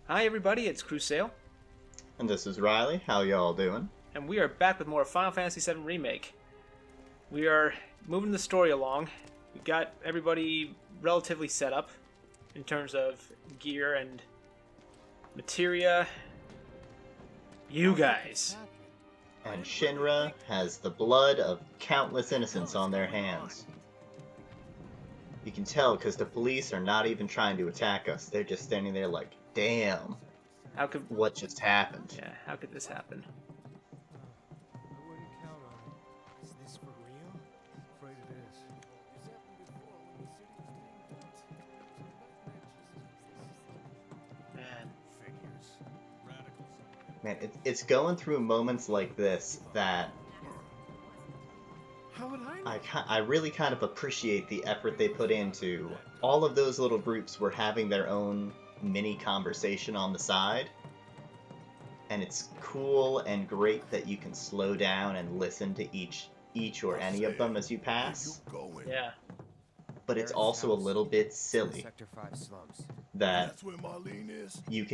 Hi everybody, it's Crusail, And this is Riley. How y'all doing? and we are back with more Final Fantasy VII Remake. We are moving the story along. We got everybody relatively set up in terms of gear and materia. You guys. And Shinra has the blood of countless innocents on their hands. You can tell because the police are not even trying to attack us. They're just standing there like, damn, How could what just happened? how could this happen? I wouldn't count on it. Is this for real? Afraid it is. Man. Figures. Radicals. Man, it's going through moments like this that How would I know? I really kind of appreciate the effort they put into. All of those little groups were having their own mini conversation on the side. And it's cool and great that you can slow down and listen to each or any of them as you pass. Yeah. But it's also a little bit silly Sector 5 slums. that That's where Marlene is. you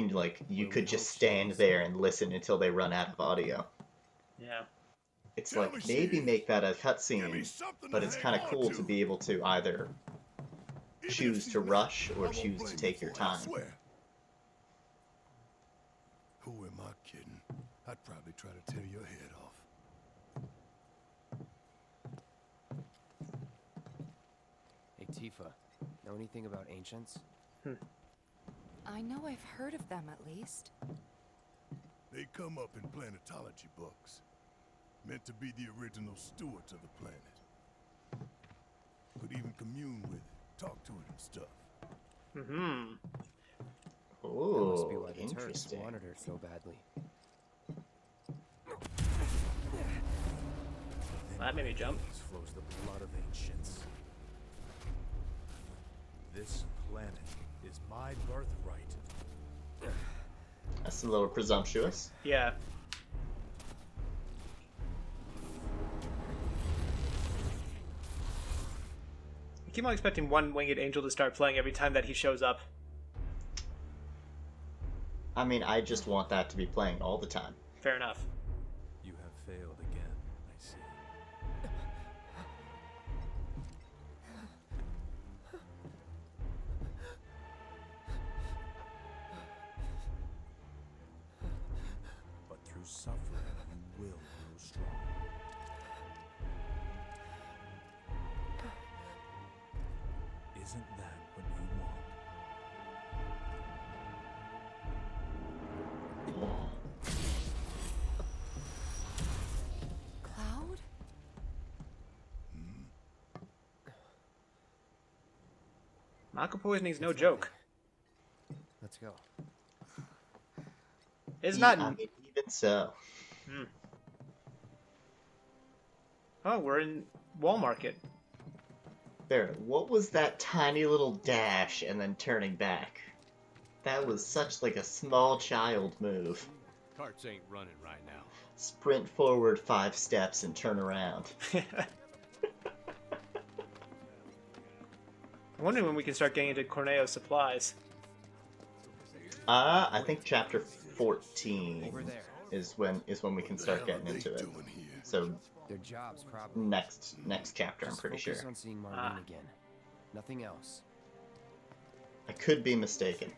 could just stand there and listen until they run out of audio. Yeah. It's Tell like me she maybe is. make that a Give me cutscene, something but to it's hang kind of on cool to be able to either Even if choose she's to not, rush I or won't choose blame to you take your for it, I time. swear. Who am I kidding? I'd probably try to tear your head off. Hey, Tifa, know anything about ancients? I know I've heard of them at least. They come up in planetology books. Meant to be the original stewards of the planet. Could even commune with it, talk to it and stuff. Mm-hmm. That must be Oh, why the Turks interesting. wanted her so badly. That made me jump. Flows the blood of ancients. This planet is my birthright. That's a little presumptuous. Yeah. I keep on expecting one winged angel to start playing every time that he shows up. I mean, I just want that to be playing all the time. Fair enough. You have failed again, I see. But through suffering, you will grow strong. Isn't that what you want? Cloud? Mako poisoning's no joke. Let's go. It's not. I mean, even so. Oh, we're in Wall Market. There, what was that tiny little dash and then turning back? That was such like a small child move. Carts ain't running right now. Sprint forward 5 steps and turn around. I'm wondering when we can start getting into Corneo's supplies. I think chapter 14 Over there. is when we can start getting into it. Doing here? So Their jobs probably. next chapter, I'm Just pretty sure. focus on seeing Marlene Ah. again. Nothing else. I could be mistaken.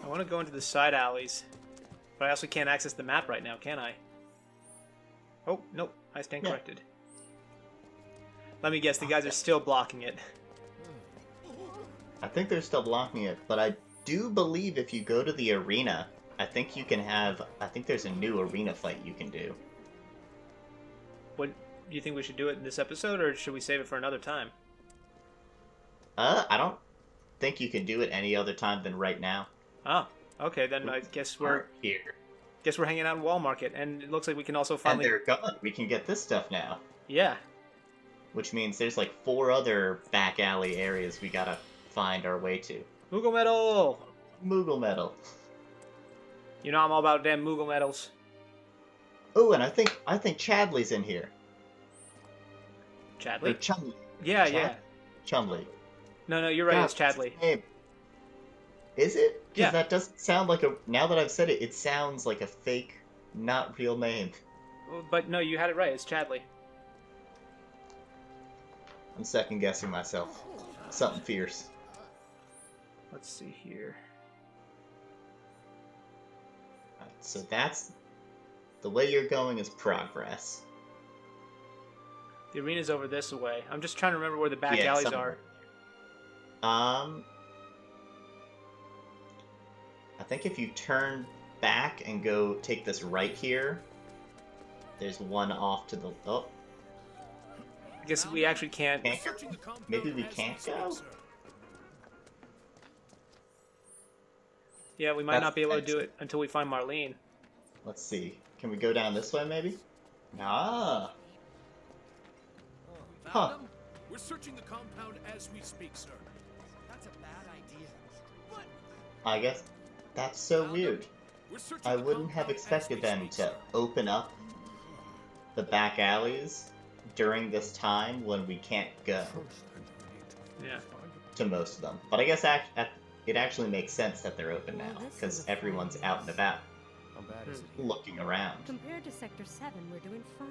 I want to go into the side alleys, but I also can't access the map right now, can I? Oh, nope. I stand Yeah. corrected. Let me guess, the guys are still blocking it. I think they're still blocking it, but I do believe if you go to the arena, I think there's a new arena fight you can do. What do you think we should do it in this episode, or should we save it for another time? I don't think you can do it any other time than right now. Oh, okay. Then I guess we're here. hanging out in Wall Market, and it looks like we can also And finally. they're gone. We can get this stuff now. Yeah. Which means there's like 4 other back alley areas we gotta find our way to. Moogle Metal! Moogle Metal. You know I'm all about damn Moogle Metals. Oh, and I think Chadley's in here. Or Chadley? Chumley. Yeah, Chad? yeah. Chumley. No, you're right. God, It's Chadley. name. Is it? Because Yeah. that doesn't sound like a... Now that I've said it, it sounds like a fake, not real name. But no, you had it right. It's Chadley. I'm second-guessing myself. Something fierce. Let's see here. Alright, so that's... The way you're going is progress. The arena's over this way. I'm just trying to remember where the back alleys are. I think if you turn back and go take this right here, there's one off to the... Oh, I guess we actually can't. can't go? Maybe we can't go? Yeah, we might That's not be able to exit. do it until we find Marlene. Let's see. Can we go down this way, maybe? Ah. Huh. We're searching the compound as we speak, sir. That's a bad idea. What? I guess that's so weird. We're searching I the wouldn't have compound as expected we them speak, to sir. open up the back alleys during this time when we can't go Yeah. to most of them. But I guess it actually makes sense that they're open now, because everyone's out and about, How bad is it here? looking around. Compared to Sector 7, we're doing fine.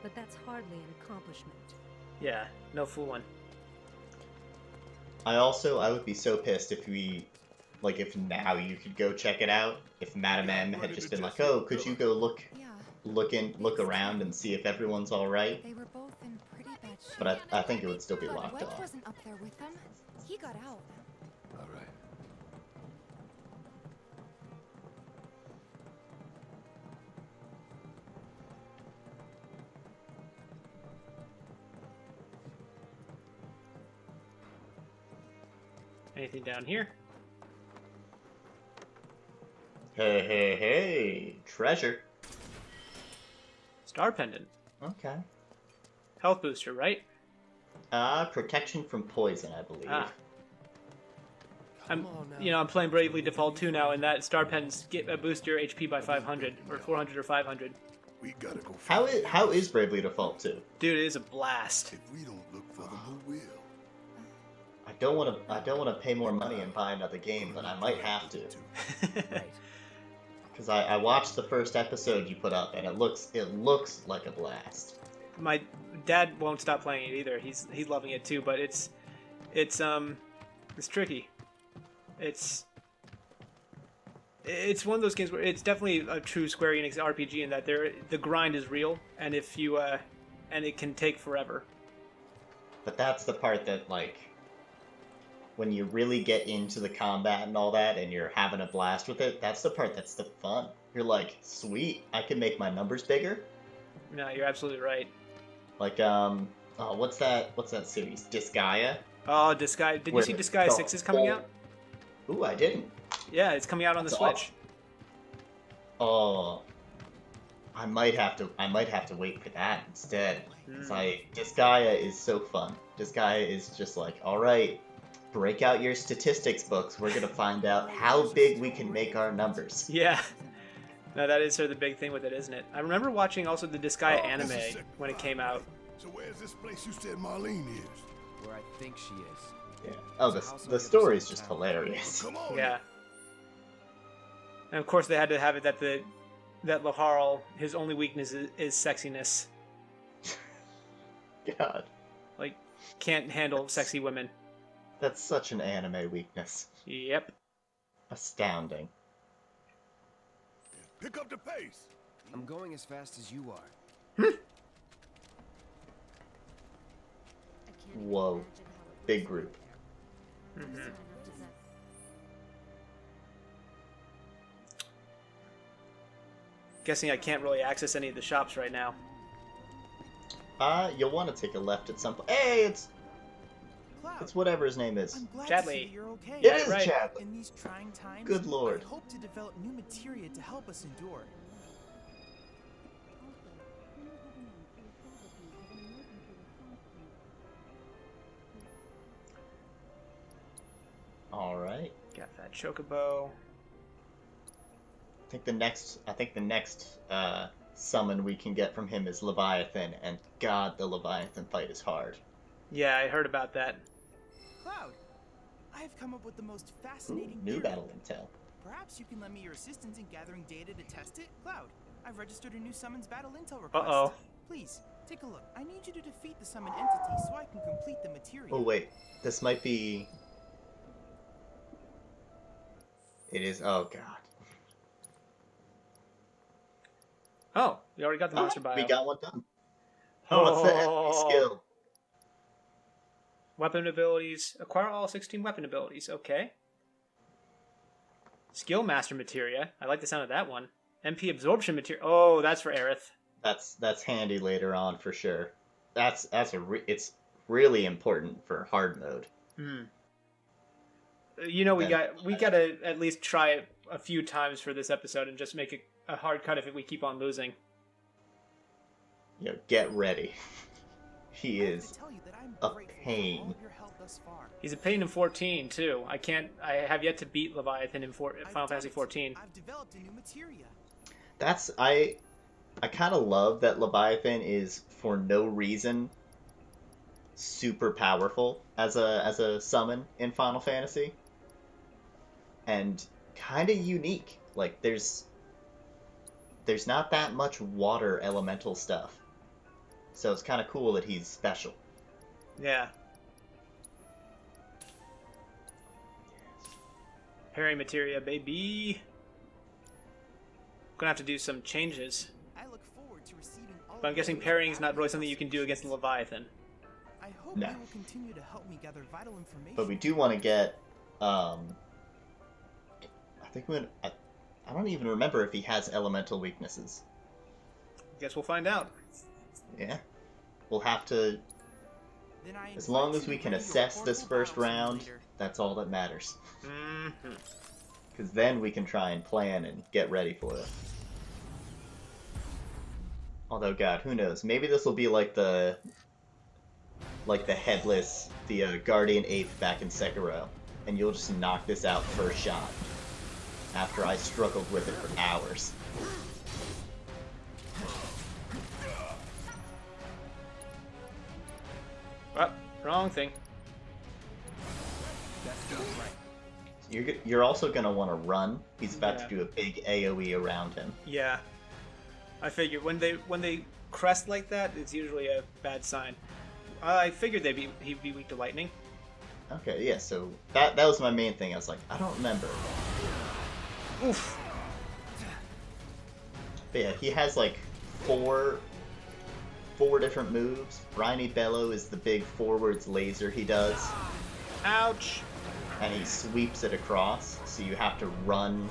But that's hardly an accomplishment. Yeah, no fooling. I would be so pissed if if now you could go check it out, if Madame M had just been like, oh, could you go Yeah, look around and see if everyone's alright? they were both in pretty bad shape. But I think it would still be But locked Wedge off. wasn't up there with them. He got out. All right. Anything down here? Hey, treasure. Star pendant. Okay. Health booster, right? Protection from poison, I believe. Ah. Come on now. I'm playing Bravely Default 2 now, and that star pendants get a boost your HP by 500 or 400 or 500. We gotta go find How is Bravely Default 2? Dude, it is a blast. If we don't look for them, who will? I don't want to pay more money and buy another game, but I might have to. Right. Because I watched the first episode you put up, and it looks like a blast. My dad won't stop playing it either. He's loving it too, but it's tricky. It's one of those games where it's definitely a true Square Enix RPG in that the grind is real, and if you and it can take forever. But that's the part that, like, when you really get into the combat and all that, and you're having a blast with it, that's the part that's the fun. You're like, sweet, I can make my numbers bigger. No, you're absolutely right. Like, what's that series? Disgaea? Oh, Disgaea! Did you see Disgaea 6 is coming out? Ooh, I didn't. Yeah, it's coming out on the That's Switch. Oh, I might have to wait for that instead. 'Cause Disgaea is so fun. Disgaea is just like, all right, break out your statistics books. We're gonna find out how big we can make our numbers. Yeah. No, that is sort of the big thing with it, isn't it? I remember watching also the Disgaea anime when it came out. So where's this place you said Marlene is? Where I think she is. Yeah. Oh, the story is just hilarious. Come on. Yeah. And of course they had to have it that Laharl, his only weakness is sexiness. God, Like, can't handle sexy women. that's such an anime weakness. Yep. Astounding. Pick up the pace. I'm going as fast as you are. Whoa. Big group. Guessing I can't really access any of the shops right now. You'll want to take a left at some point. Hey, it's whatever his name is. I'm glad Chadley. to see you're okay. It is right. Chadley. In these trying times, Good lord. I hope to develop new materia to help us endure. All right. Got that chocobo. I think the next summon we can get from him is Leviathan, and God, the Leviathan fight is hard. Yeah, I heard about that. Cloud, I have come up with the most fascinating New theory. battle intel. Perhaps you can lend me your assistance in gathering data to test it? Cloud, I've registered a new summons battle intel request. Uh-oh. Please, take a look. I need you to defeat the summoned entity so I can complete the material. Oh wait, this might be... It is... Oh god. Oh, we already got the monster bio. We got one done. Oh, what's the enemy skill? Weapon abilities. Acquire all 16 weapon abilities. Okay. Skill master materia. I like the sound of that one. MP absorption materia. Oh, that's for Aerith. That's handy later on for sure. It's really important for hard mode. You know, we gotta at least try it a few times for this episode and just make it a hard cut if we keep on losing. You know, get ready. He is a pain. He's a pain in 14 too. I have yet to beat Leviathan in Final Fantasy 14. I've developed a new materia. I kind of love that Leviathan is for no reason super powerful as a summon in Final Fantasy, and kind of unique. Like there's not that much water elemental stuff, so it's kind of cool that he's special. Yeah. Parry materia, baby. Gonna have to do some changes. I look forward to receiving all But I'm guessing parrying is not really something you can do against Leviathan. I hope No. you will continue to help me gather vital information. But we do want to get. I think I don't even remember if he has elemental weaknesses. Guess we'll find out. Yeah, we'll have to. Then I As long invite as you we to can bring your assess this portable first battle round, simulator. that's all that matters. Mm-hmm. Because then we can try and plan and get ready for it. Although, God, who knows? Maybe this will be like the headless, the Guardian Ape back in Sekiro, and you'll just knock this out first shot. After I struggled with it for hours. Oh, wrong thing. You're also gonna want to run. He's about Yeah. to do a big AOE around him. Yeah. I figured when they crest like that, it's usually a bad sign. I figured he'd be weak to lightning. Okay, yeah. So that was my main thing. I was like, I don't remember. Oof. But yeah, he has like four different moves. Briny Bellow is the big forwards laser he does. Ouch. And he sweeps it across, so you have to run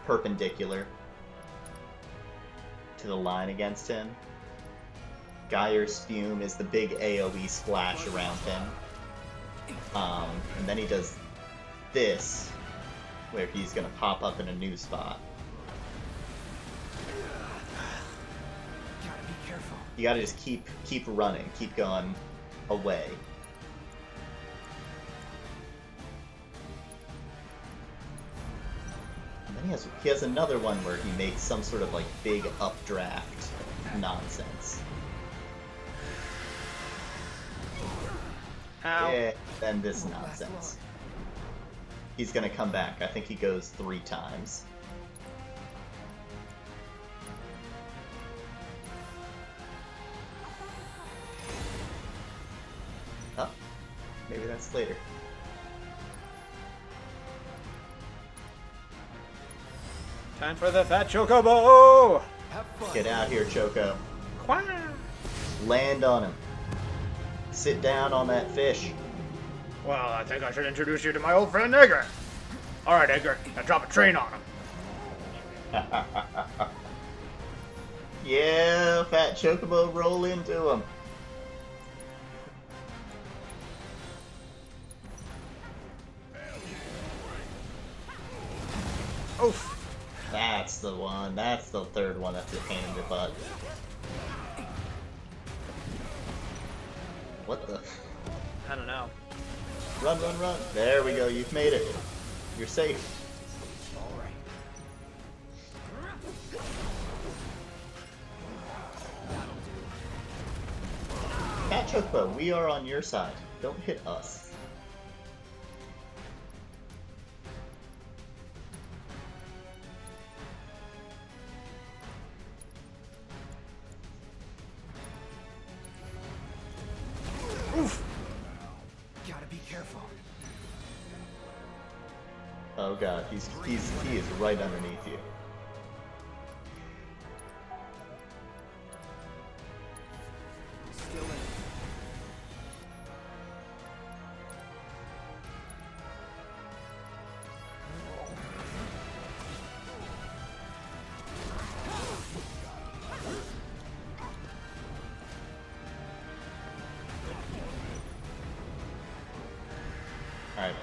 perpendicular to the line against him. Geyer's Spume is the big AoE splash around him. And then he does this, where he's gonna pop up in a new spot. Gotta be careful. You gotta just keep running, keep going away. And then he has another one where he makes some sort of like big updraft nonsense. Ow. Yeah, then this nonsense. He's gonna come back. I think he goes 3 times. Oh, maybe that's later. Time for the fat chocobo! Get out here, Choco. Quack. Land on him. Sit down on that fish. Well, I think I should introduce you to my old friend Edgar. All right, Edgar, now drop a train on him. Yeah, Fat Chocobo, roll into him. Oof. That's the one. That's the third one that's a pain in the butt. What the? I don't know. Run, run, run. There we go. You've made it. You're safe. Fat Chocobo, we are on your side. Don't hit us. Gotta be careful. Oh god, he is right underneath you. Still in. Alright.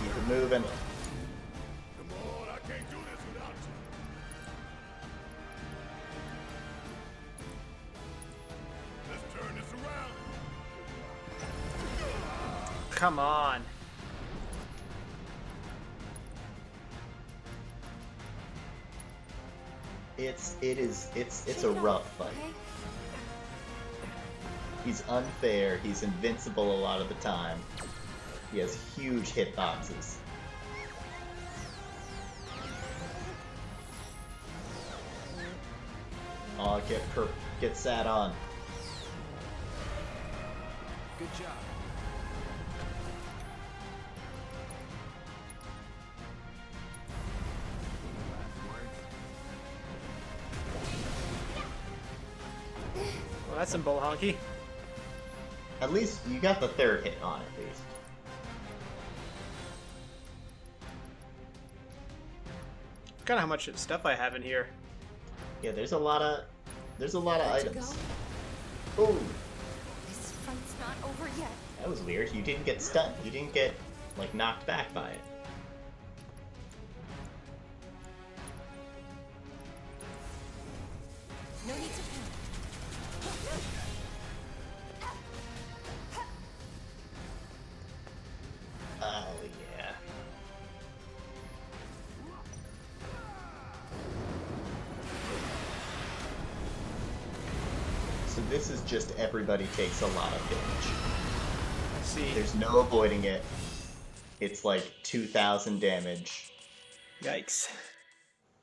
Keep it moving. Come on, I can't do this without you. Let's turn this around. Come on. It's a rough fight. He's unfair, he's invincible a lot of the time. He has huge hitboxes. Oh, get sat on. Good job. Well, that's some bull honky. At least you got the third hit on at least. Forgot how much stuff I have in here. Yeah, there's a lot of items. Ooh, This fight's not over yet. that was weird. You didn't get stunned. You didn't get like knocked back by it. No need to panic. Oh yeah. So this is just everybody takes a lot of damage. Let's see. There's no avoiding it. It's like 2,000 damage Yikes.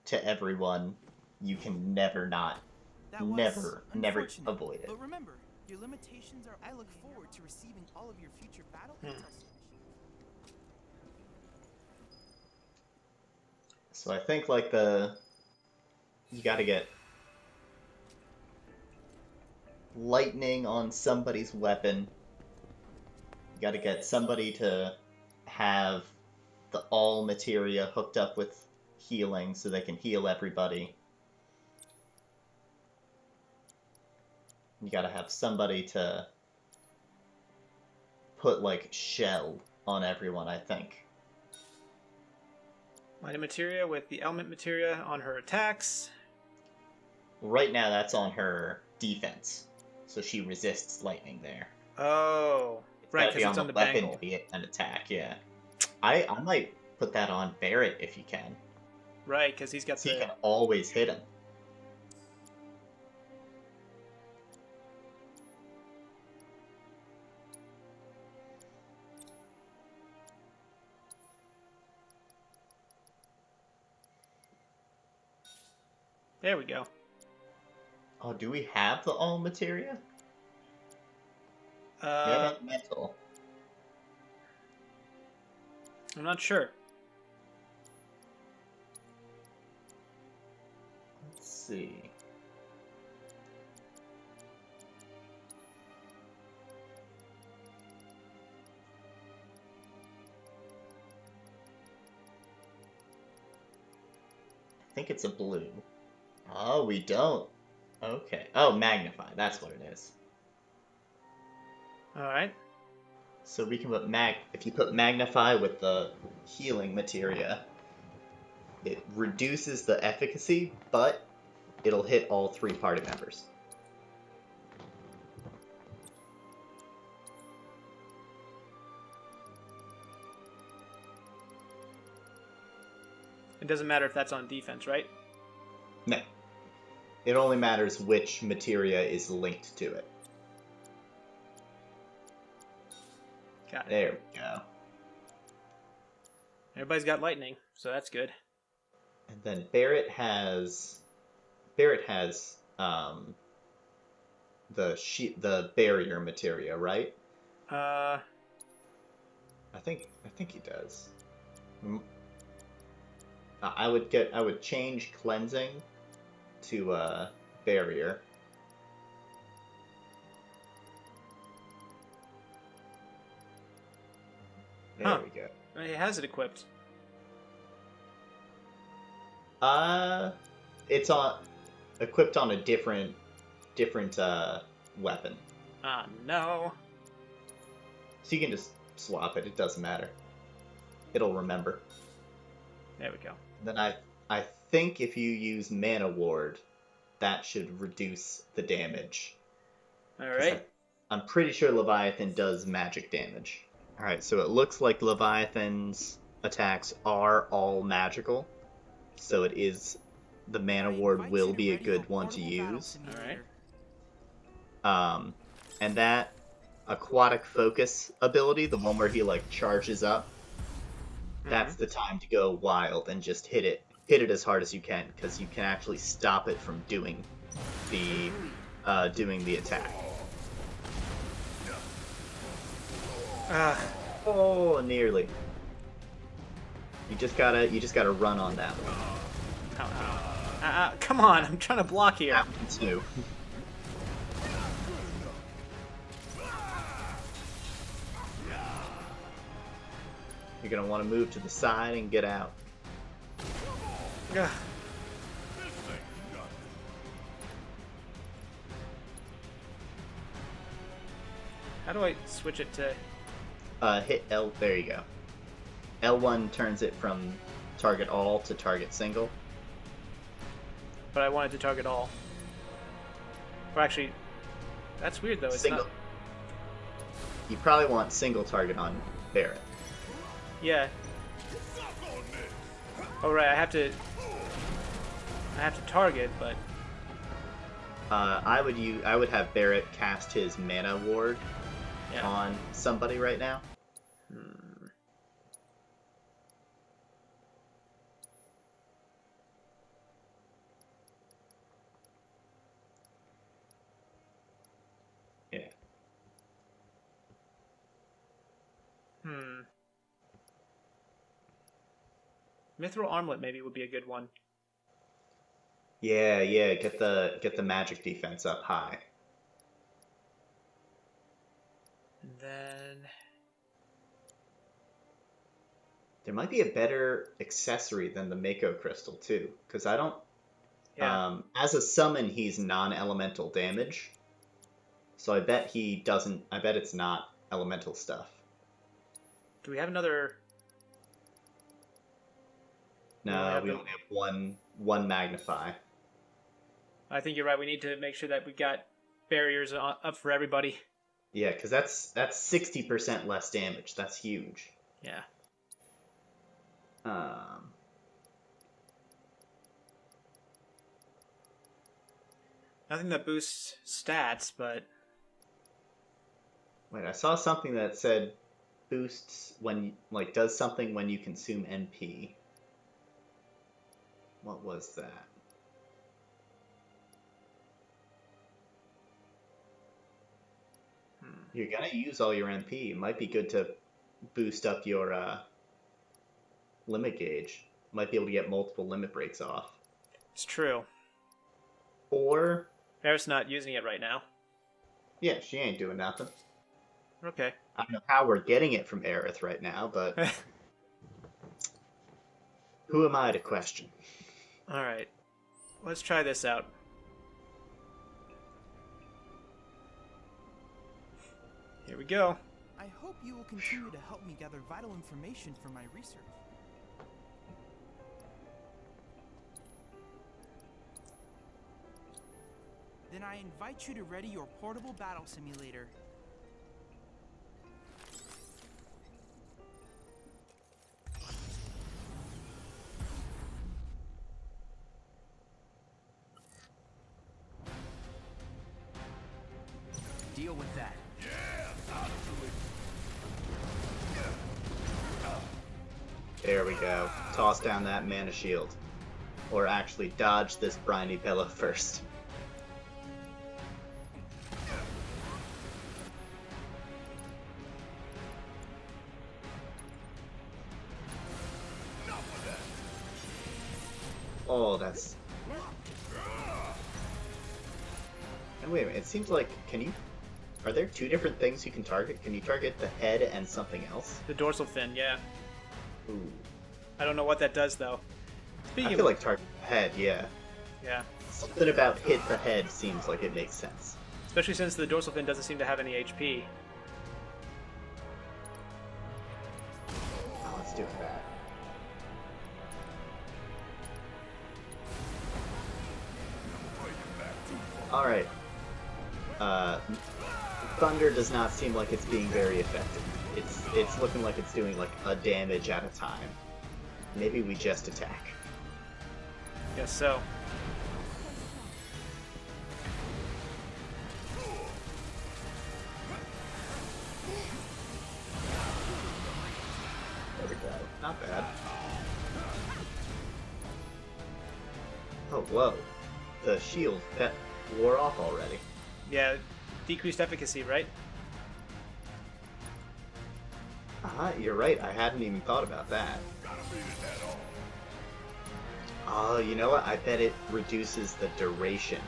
to everyone. You can never That was never unfortunate. avoid it. But remember, your limitations are. I look forward to receiving all of your future battle intel submissions. So I think like you gotta get lightning on somebody's weapon. You gotta get somebody to have the all materia hooked up with healing so they can heal everybody. You gotta have somebody to put like shell on everyone, I think. Mighty materia with the element materia on her attacks. Right now that's on her defense, so she resists lightning there. Oh, right, Gotta be because it's on the weapon bangle. to be an attack, yeah. I might put that on Barrett if you can. Right, because he's got So you the... can always hit him. There we go. Oh, do we have the all materia? Yeah, that's mental. I'm not sure. Let's see. I think it's a blue. Oh, we don't. Okay. Oh, magnify. That's what it is. Alright. So we can put if you put magnify with the healing materia, it reduces the efficacy, but it'll hit all 3 party members. It doesn't matter if that's on defense, right? No. It only matters which materia is linked to it. There we go. Everybody's got lightning, so that's good. And then Barrett has the barrier materia, right? Uh, I think he does. I would change cleansing to barrier. There we go. he has it equipped. It's equipped on a different weapon. Ah, no. So you can just swap it. It doesn't matter. It'll remember. There we go. Then I think if you use Mana Ward, that should reduce the damage. All right. I'm pretty sure Leviathan does magic damage. All right, so it looks like Leviathan's attacks are all magical. So it is the Mana Ward will be a good one to use. All right. And that Aquatic Focus ability, the one where he like charges up, that's the time to go wild and just hit it as hard as you can, because you can actually stop it from doing the attack. Oh, nearly. You just gotta run on that one. Come on, I'm trying to block here. That one too. You're gonna want to move to the side and get out. Ugh. How do I switch it to... Hit L, there you go. L1 turns it from target all to target single. But I wanted to target all. Or actually, that's weird though. It's Single. not... You probably want single target on Barrett. Yeah. Oh right, I have to target, but... I would have Barrett cast his Mana Ward on somebody right now. Yeah. Mithril Armlet maybe would be a good one. Yeah, get the magic defense up high. And then... There might be a better accessory than the Mako Crystal too, because I don't... Yeah. As a summon, he's non-elemental damage. So I bet it's not elemental stuff. Do we have another... No, we only have one Magnify. I think you're right. We need to make sure that we got barriers up for everybody. Yeah, because that's 60% less damage. That's huge. Yeah. Nothing that boosts stats, but... Wait, I saw something that said boosts when, like, does something when you consume NP. What was that? You're gonna use all your MP. It might be good to boost up your limit gauge. Might be able to get multiple limit breaks off. It's true. Or... Aerith's not using it right now. Yeah, she ain't doing nothing. Okay. I don't know how we're getting it from Aerith right now, but... Who am I to question? Alright. Let's try this out. Here we go. I hope you will continue to help me gather vital information for my research. Then I invite you to ready your portable battle simulator. Deal with that. Yeah, absolutely. There we go. Toss down that mana shield. Or actually dodge this briny pillow first. Oh, that's... And wait a minute, it seems like, can you... Are there two different things you can target? Can you target the head and something else? The dorsal fin, yeah. Ooh. I don't know what that does, though. I feel like target the head, yeah. Yeah. Something about hit the head seems like it makes sense. Especially since the dorsal fin doesn't seem to have any HP. Oh, let's do that. Alright. Thunder does not seem like it's being very effective. It's looking like it's doing like a damage at a time. Maybe we just attack. Guess so. There we go. Not bad. Oh, whoa. The shield, that wore off already. Yeah, decreased efficacy, right? You're right. I hadn't even thought about that. Oh, you know what? I bet it reduces the duration.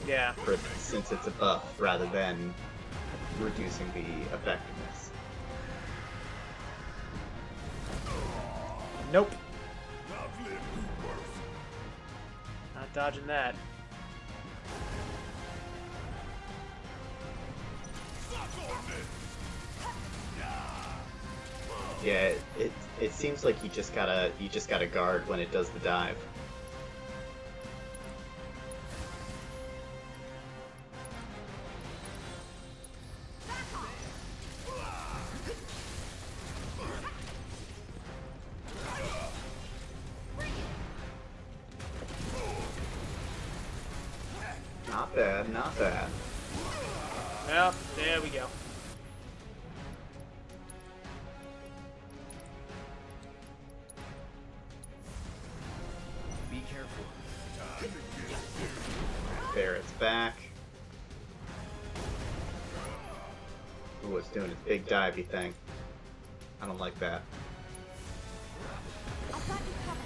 Yeah. Since it's a buff, rather than reducing the effectiveness. Nope. Not dodging that. Yeah, it seems like you just gotta guard when it does the dive. Not bad, not bad. Well, there we go. Be careful. There, it's back. Ooh, it's doing its big divey thing. I don't like that. I've got you covered.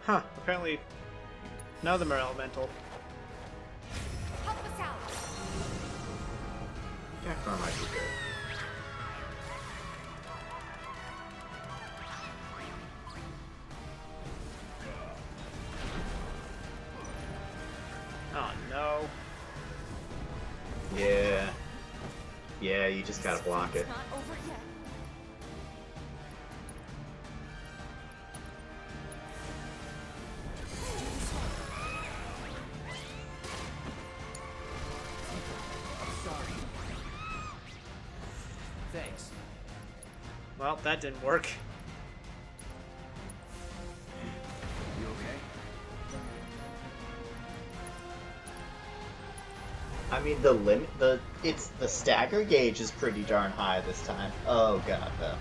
Huh, apparently none of them are elemental. Help us out. Cacron might be good. Oh no. Yeah. Yeah, you just gotta block it. It's not over yet. Thanks. Well, that didn't work. You okay? I mean, the stagger gauge is pretty darn high this time. Oh god, though.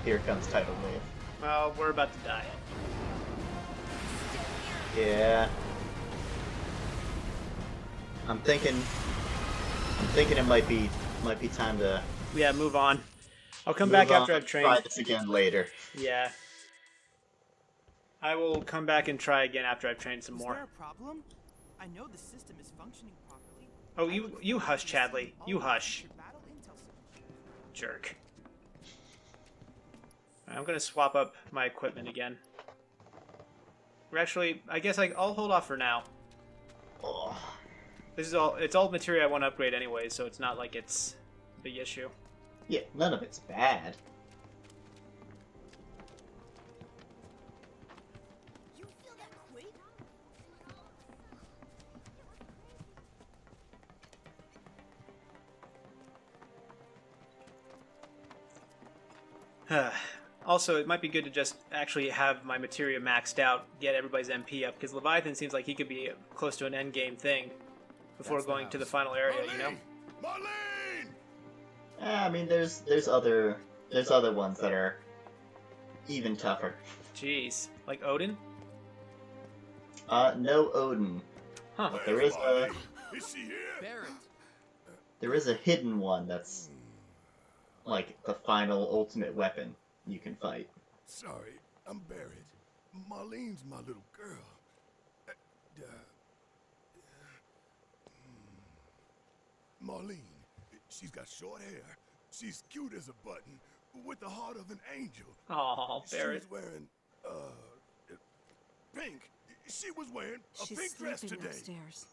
Here comes tidal wave. Well, we're about to die. Yeah. I'm thinking it might be time to Yeah, move on. I'll come move back on, after I've try trained. this again later. Yeah. I will come back and try again after I've trained some Is more. there a problem? I know the system is functioning properly. Oh, you hush, Chadley. You hush. Your battle intel system. Jerk. I'm gonna swap up my equipment again. Or actually, I guess I'll hold off for now. Oh. It's all material I want to upgrade anyway, so it's not like it's a big issue. Yeah, none of it's bad. You feel that quake? Also, it might be good to just actually have my materia maxed out, get everybody's MP up, because Leviathan seems like he could be close to an endgame thing before That's the going to the house. final area, you know? Marlene! I mean, there's other ones that are even tougher. Jeez. Like Odin? No Odin. Huh. But there is a Is she here? Barrett. hidden one that's like the final ultimate weapon you can fight. Sorry, I'm Barrett. Marlene's my little girl. Marlene, she's got short hair. She's cute as a button, with the heart of an angel. Aw, Barrett. She was wearing, pink. She was wearing a She's pink dress sleeping today. upstairs.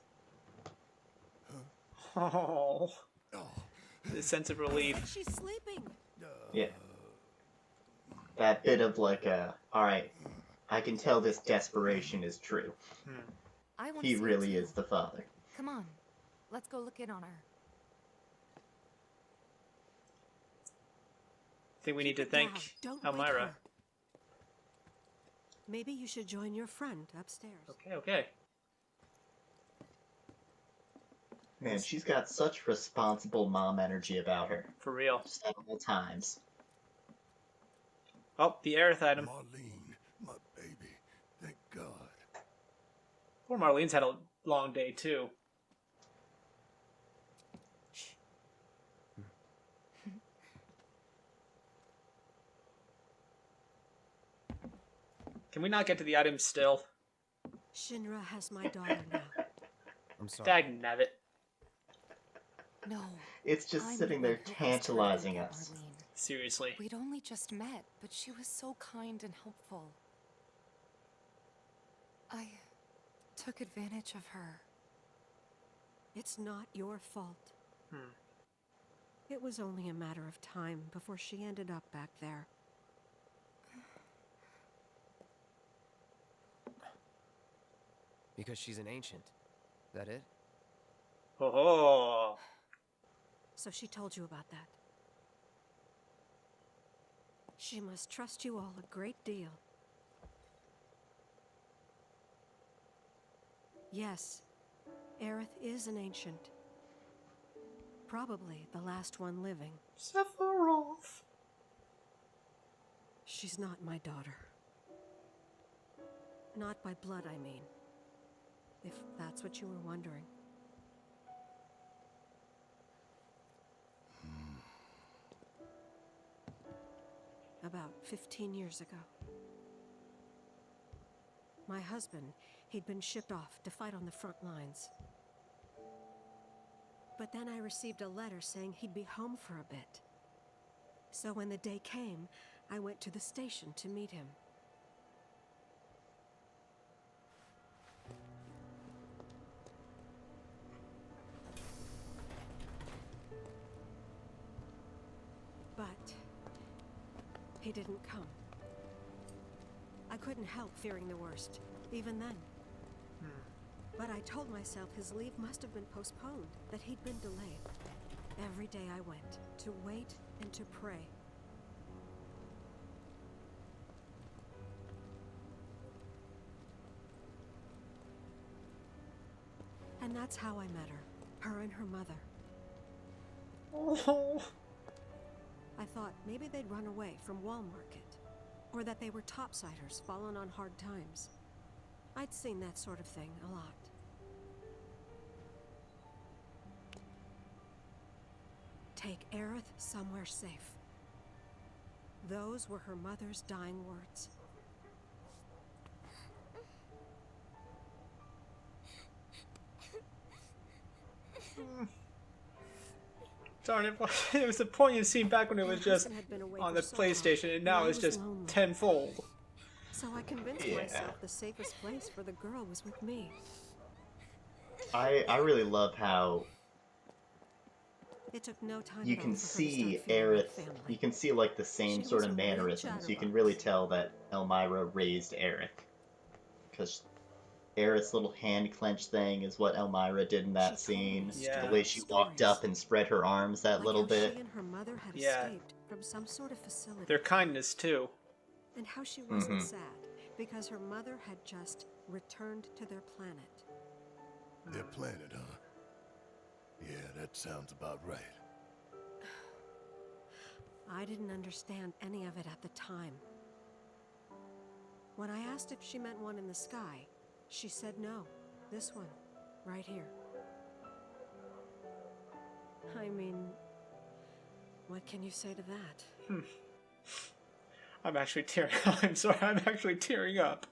Oh, Oh, the sense of relief. She's sleeping. Yeah. That bit of like alright, I can tell this desperation is true. I want to He see really it too. is the father. Come on. Let's go look in on her. I think we need to Keep it down. thank Don't wake Elmira. her. Maybe you should join your friend upstairs. Okay. Man, she's got such responsible mom energy about her. For real. Just at all times. Oh, the Aerith item. Marlene, my baby. Thank God. Poor Marlene's had a long day, too. Can we not get to the items still? Shinra has my daughter now. I'm sorry. Dagnabbit. No. It's just I'm sitting the there one who asked her to tantalizing get us. Marlene. Seriously. We'd only just met, but she was so kind and helpful. I took advantage of her. It's not your fault. It was only a matter of time before she ended up back there. Because she's an ancient. That it? Oh. So she told you about that. She must trust you all a great deal. Yes, Aerith is an ancient. Probably the last one living. Sephiroth. She's not my daughter. Not by blood, I mean. If that's what you were wondering. About 15 years ago. My husband, he'd been shipped off to fight on the front lines. But then I received a letter saying he'd be home for a bit. So when the day came, I went to the station to meet him. But he didn't come. I couldn't help fearing the worst, even then. But I told myself his leave must have been postponed, that he'd been delayed. Every day I went, to wait and to pray. And that's how I met her and her mother. Oh. I thought maybe they'd run away from Wall Market, or that they were topsiders fallen on hard times. I'd seen that sort of thing a lot. Take Aerith somewhere safe. Those were her mother's dying words. Darn it, it was a poignant scene back when it was just on the PlayStation, and now it's just tenfold. So I convinced myself the safest place for the girl was with me. I really love how It took no time you at all can for her to see start feeling like Aerith, family. you can see like the same She sort was of a real mannerisms. You can chatterbox. really tell that Elmira raised Aerith. Because Aerith's little hand clench thing is what Elmira did in that She told me scene. Yeah. The way she walked up and spread her arms that Like little how bit. She and her mother had Yeah. escaped from some sort of facility. Their kindness, too. And how she wasn't sad because her mother had just returned to their planet. Their planet, huh? Yeah, that sounds about right. I didn't understand any of it at the time. When I asked if she meant one in the sky, she said no. This one, right here. I mean, what can you say to that? I'm actually tearing up. I'm sorry, I'm actually tearing up.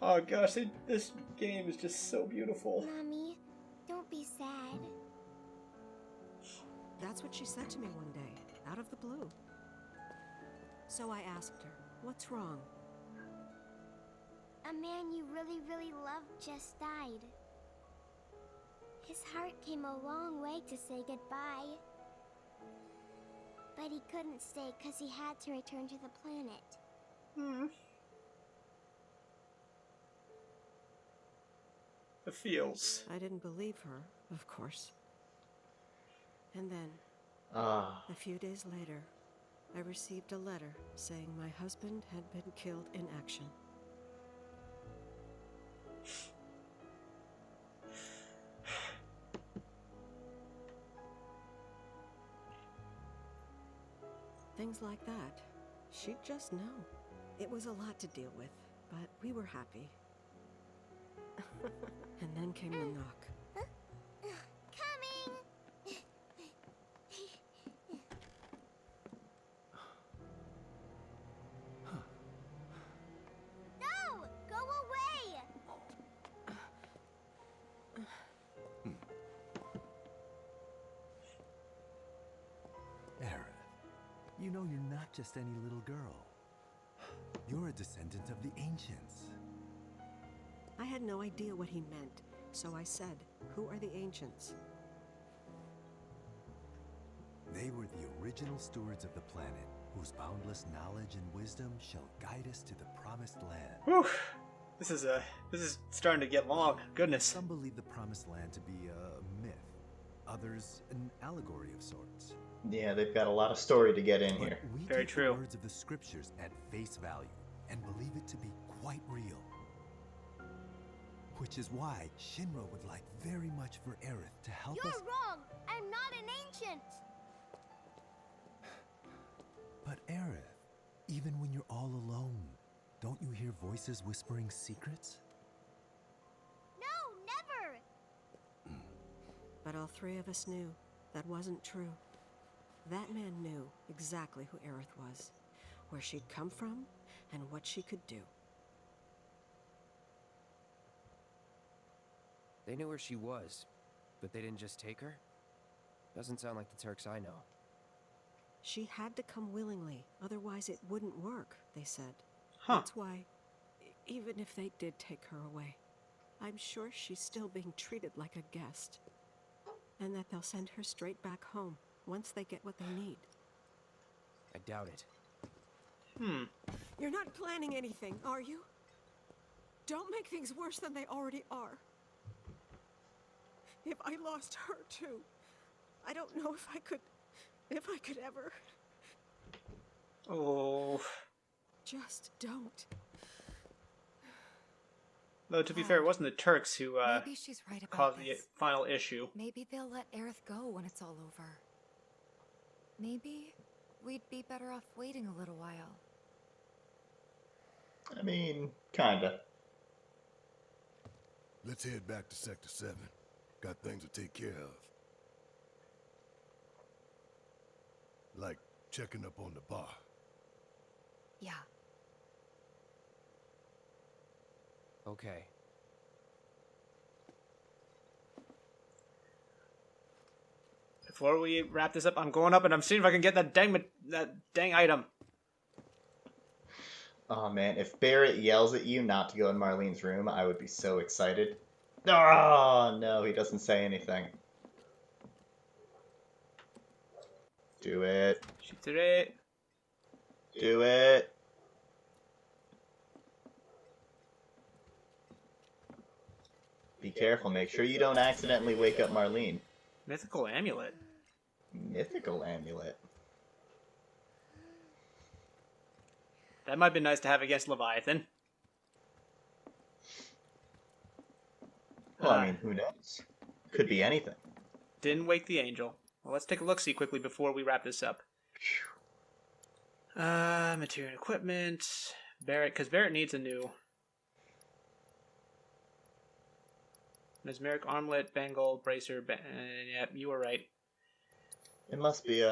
Oh gosh, this game is just so beautiful. Mommy, don't be sad. That's what she said to me one day, out of the blue. So I asked her, what's wrong? A man you really, really loved just died. His heart came a long way to say goodbye. But he couldn't stay because he had to return to the planet. The feels. I didn't believe her, of course. And then, a few days later, I received a letter saying my husband had been killed in action. Things like that. She'd just know. It was a lot to deal with, but we were happy. And then came the knock. Coming! No! Go away! Aerith, you know you're not just any little girl. You're a descendant of the ancients. I had no idea what he meant, so I said, "Who are the ancients?" They were the original stewards of the planet, whose boundless knowledge and wisdom shall guide us to the promised land. Whew. This is starting to get long. Goodness. Some believe the promised land to be a myth, others an allegory of sorts. Yeah, they've got a lot of story to get in But here. we Very take true. the words of the scriptures at face value and believe it to be quite real. Which is why Shinra would like very much for Aerith to help You're us. wrong! I'm not an ancient! But Aerith, even when you're all alone, don't you hear voices whispering secrets? No, never! But all three of us knew that wasn't true. That man knew exactly who Aerith was, where she'd come from, and what she could do. They knew where she was, but they didn't just take her? Doesn't sound like the Turks I know. She had to come willingly, otherwise it wouldn't work, they said. Huh. That's why, even if they did take her away, I'm sure she's still being treated like a guest. And that they'll send her straight back home once they get what they need. I doubt it. You're not planning anything, are you? Don't make things worse than they already are. If I lost her too, I don't know if I could ever. Oh. Just don't. Though to be fair, it wasn't the Turks who Maybe she's right about caused the this. final issue. Maybe they'll let Aerith go when it's all over. Maybe we'd be better off waiting a little while. I mean, kinda. Let's head back to Sector 7. Got things to take care of. Like checking up on the bar. Yeah. Okay. Before we wrap this up, I'm going up and I'm seeing if I can get that dang item. Oh man, if Barrett yells at you not to go in Marlene's room, I would be so excited. Oh no, he doesn't say anything. Do it. Shoot it. Do it. Be careful, make sure you don't accidentally wake up Marlene. Mythical amulet. Mythical amulet. That might have been nice to have against Leviathan. Well, I mean, who knows? Could be anything. Didn't wake the angel. Well, let's take a look-see quickly before we wrap this up. Material and equipment. Barrett, because Barrett needs a new... Mesmeric armlet, bangle, bracer, yeah, you were right. It must be,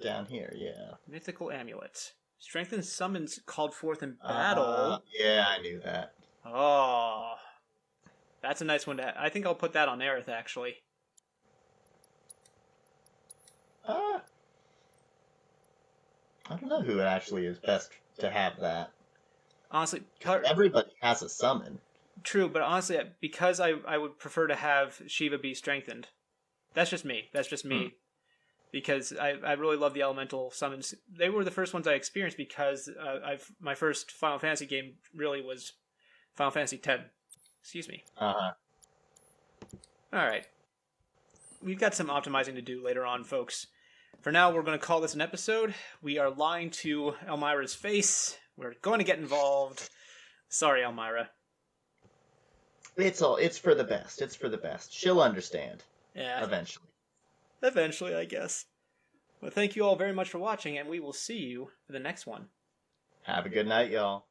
down here, yeah. Mythical amulet. Strengthened summons called forth in battle. Yeah, I knew that. Oh. That's a nice one to... I think I'll put that on Aerith, actually. I don't know who actually is best to have that. Honestly... Everybody has a summon. True, but honestly, because I would prefer to have Shiva be strengthened. That's just me. Because I really love the elemental summons. They were the first ones I experienced because my first Final Fantasy game really was Final Fantasy X. Excuse me. Uh-huh. Alright. We've got some optimizing to do later on, folks. For now, we're going to call this an episode. We are lying to Elmira's face. We're going to get involved. Sorry, Elmira. It's for the best. It's for the best. She'll understand. Yeah. Eventually. Eventually, I guess. Well, thank you all very much for watching, and we will see you for the next one. Have a good night, y'all.